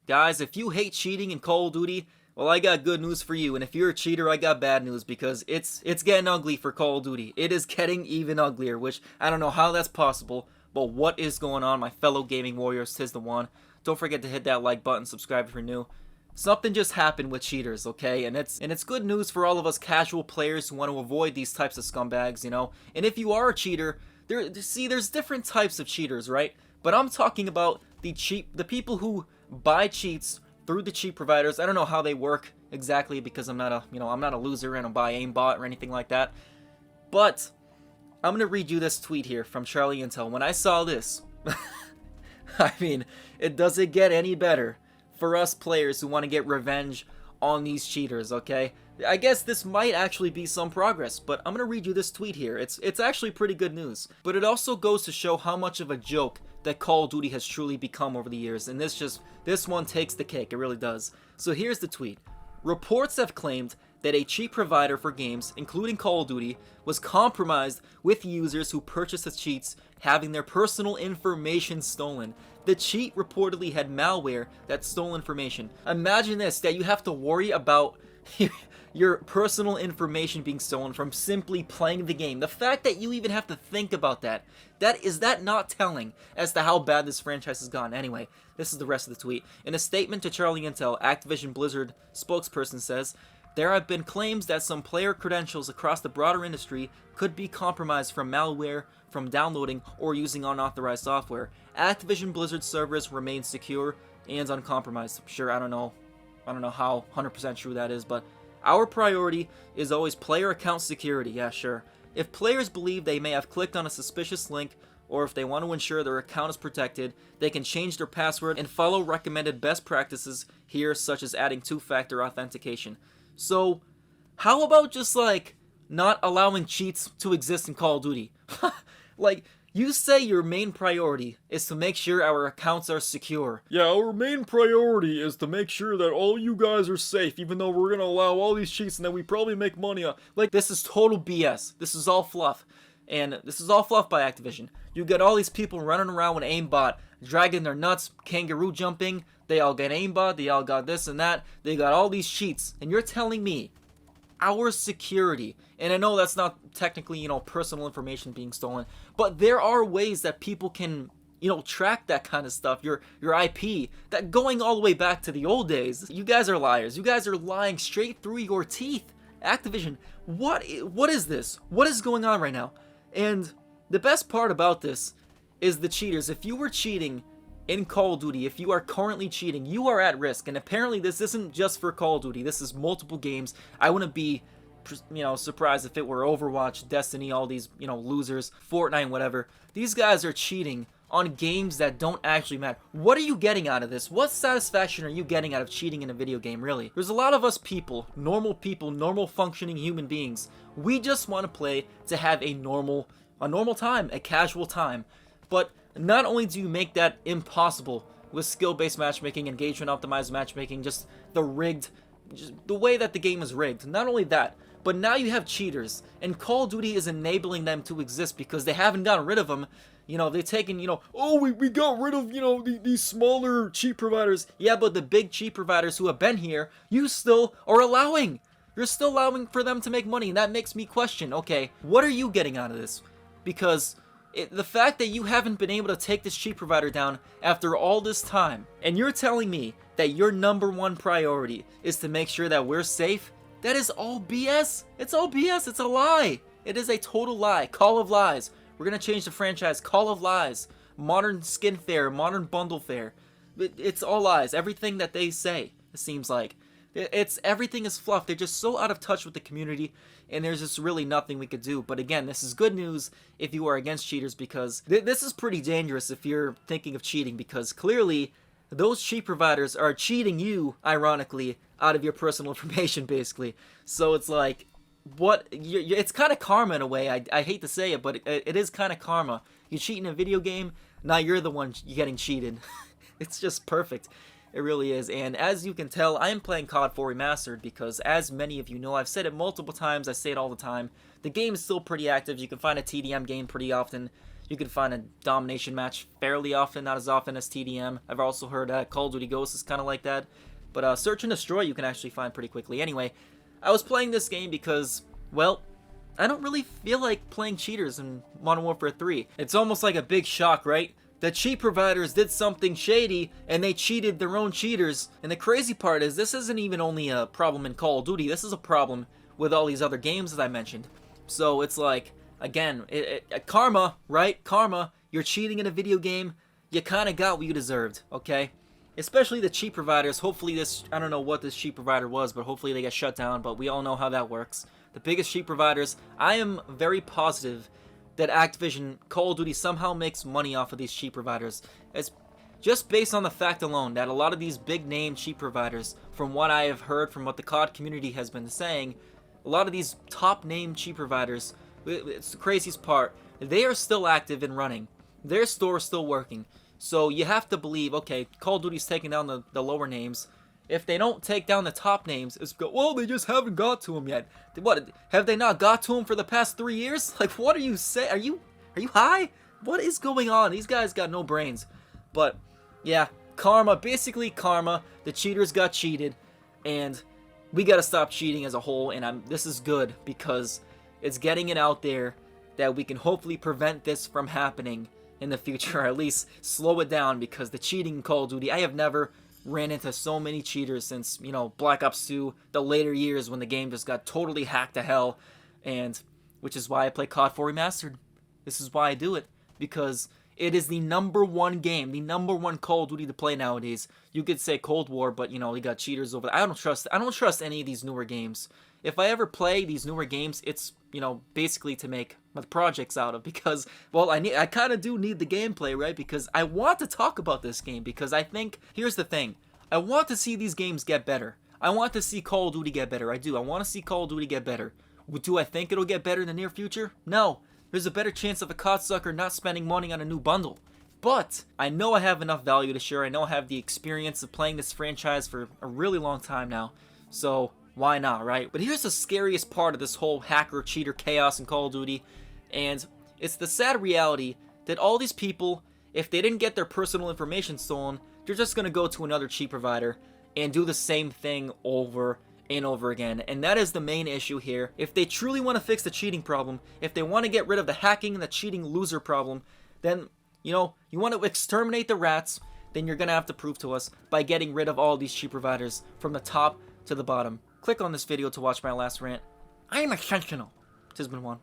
Guys, if you hate cheating in Call of Duty, well, I got good news for you. And if you're a cheater, I got bad news because it's getting ugly for Call of Duty. It is getting even uglier, which I don't know how that's possible. But what is going on, my fellow gaming warriors? 'Tis the one. Don't forget to hit that like button, subscribe if you're new. Something just happened with cheaters, okay? And it's good news for all of us casual players who want to avoid these types of scumbags, you know? And if you are a cheater, there's different types of cheaters, right? But I'm talking about the people who buy cheats through the cheat providers. I don't know how they work exactly because I'm not a loser and I don't buy aimbot or anything like that. But I'm gonna read you this tweet here from Charlie Intel. When I saw this, I mean, it doesn't get any better for us players who want to get revenge on these cheaters, okay? I guess this might actually be some progress, but I'm gonna read you this tweet here. It's actually pretty good news. But it also goes to show how much of a joke that Call of Duty has truly become over the years, and this one takes the cake, it really does. So here's the tweet. Reports have claimed that a cheat provider for games, including Call of Duty, was compromised with users who purchased the cheats having their personal information stolen. The cheat reportedly had malware that stole information. Imagine this, that you have to worry about your personal information being stolen from simply playing the game. The fact that you even have to think about that is that not telling as to how bad this franchise has gone? Anyway, this is the rest of the tweet. In a statement to Charlie Intel, Activision Blizzard spokesperson says, there have been claims that some player credentials across the broader industry could be compromised from malware, from downloading or using unauthorized software. Activision Blizzard servers remain secure and uncompromised. Sure, I don't know how 100% true that is, but our priority is always player account security. Yeah, sure. If players believe they may have clicked on a suspicious link, or if they want to ensure their account is protected, they can change their password and follow recommended best practices here, such as adding two-factor authentication. So, how about just, like, not allowing cheats to exist in Call of Duty? Like, you say your main priority is to make sure our accounts are secure. Yeah, our main priority is to make sure that all you guys are safe, even though we're gonna allow all these cheats and then we probably make money on. Like, this is total BS. This is all fluff. And this is all fluff by Activision. You get all these people running around with aimbot, dragging their nuts, kangaroo jumping. They all get aimbot, they all got this and that. They got all these cheats. And you're telling me our security, and I know that's not technically, personal information being stolen, but there are ways that people can, track that kind of stuff, your IP, that going all the way back to the old days. You guys are liars. You guys are lying straight through your teeth. Activision, what is this? What is going on right now? And the best part about this is the cheaters. If you were cheating in Call of Duty, if you are currently cheating, you are at risk. And apparently this isn't just for Call of Duty. This is multiple games. I wouldn't be, surprised if it were Overwatch, Destiny, all these, losers, Fortnite, whatever. These guys are cheating on games that don't actually matter. What are you getting out of this? What satisfaction are you getting out of cheating in a video game, really? There's a lot of us people, normal functioning human beings. We just want to play to have a normal time, a casual time. But not only do you make that impossible with skill-based matchmaking, engagement-optimized matchmaking, just the way that the game is rigged. Not only that, but now you have cheaters, and Call of Duty is enabling them to exist because they haven't gotten rid of them. They've taken, oh, we got rid of, these smaller cheat providers. Yeah, but the big cheat providers who have been here, you still are allowing. You're still allowing for them to make money, and that makes me question, okay, what are you getting out of this? Because the fact that you haven't been able to take this cheat provider down after all this time, and you're telling me that your number one priority is to make sure that we're safe, that is all BS. It's all BS. It's a lie. It is a total lie. Call of lies. We're going to change the franchise. Call of lies. Modern skin fare. Modern bundle fare. It's all lies. Everything that they say, it seems like. Everything is fluff. They're just so out of touch with the community, and there's just really nothing we could do. But again, this is good news if you are against cheaters, because this is pretty dangerous if you're thinking of cheating, because clearly those cheat providers are cheating you, ironically, out of your personal information, basically. So it's like, it's kind of karma in a way. I hate to say it, but it is kind of karma. You cheat in a video game, now you're the one getting cheated. It's just perfect. It really is. And as you can tell, I am playing COD 4 Remastered because, as many of you know, I've said it multiple times, I say it all the time, the game is still pretty active. You can find a TDM game pretty often. You can find a domination match fairly often, not as often as TDM. I've also heard Call of Duty Ghosts is kind of like that. But Search and Destroy you can actually find pretty quickly. Anyway, I was playing this game because, well, I don't really feel like playing cheaters in Modern Warfare 3. It's almost like a big shock, right? The cheat providers did something shady and they cheated their own cheaters. And the crazy part is this isn't even only a problem in Call of Duty. This is a problem with all these other games that I mentioned. So it's like, again, karma, right? Karma. You're cheating in a video game. You kind of got what you deserved, okay? Especially the cheat providers. Hopefully this, I don't know what this cheat provider was, but hopefully they get shut down. But we all know how that works. The biggest cheat providers. I am very positive that Activision, Call of Duty somehow makes money off of these cheat providers. It's just based on the fact alone that a lot of these big name cheat providers, from what I have heard, from what the COD community has been saying, a lot of these top name cheat providers, it's the craziest part, they are still active and running. Their store is still working. So you have to believe, okay, Call of Duty's taking down the lower names. If they don't take down the top names, it's go, well, they just haven't got to them yet. What, have they not got to them for the past 3 years? Like, what are you saying? Are you high? What is going on? These guys got no brains. But, yeah, karma, basically karma. The cheaters got cheated, and we gotta stop cheating as a whole, and this is good, because it's getting it out there that we can hopefully prevent this from happening in the future, or at least slow it down, because the cheating in Call of Duty, I have never ran into so many cheaters since, you know, Black Ops 2, the later years when the game just got totally hacked to hell, and which is why I play COD 4 Remastered. This is why I do it, because it is the #1 game, the #1 Call of Duty to play nowadays. You could say Cold War, but you know, you got cheaters over there. I don't trust any of these newer games. If I ever play these newer games, it's, you know, basically to make my projects out of, because, well, I kind of do need the gameplay, right? Because I want to talk about this game, because I think, here's the thing, I want to see these games get better. I want to see Call of Duty get better. I do. I want to see Call of Duty get better. Do I think it'll get better in the near future? No. There's a better chance of a cocksucker not spending money on a new bundle. But I know I have enough value to share. I know I have the experience of playing this franchise for a really long time now. So why not, right? But here's the scariest part of this whole hacker, cheater chaos in Call of Duty. And it's the sad reality that all these people, if they didn't get their personal information stolen, they're just going to go to another cheat provider and do the same thing over and over again. And that is the main issue here. If they truly want to fix the cheating problem, if they want to get rid of the hacking and the cheating loser problem, then, you know, you want to exterminate the rats, then you're going to have to prove to us by getting rid of all these cheat providers from the top to the bottom. Click on this video to watch my last rant. I am a sentinel. Tis been one.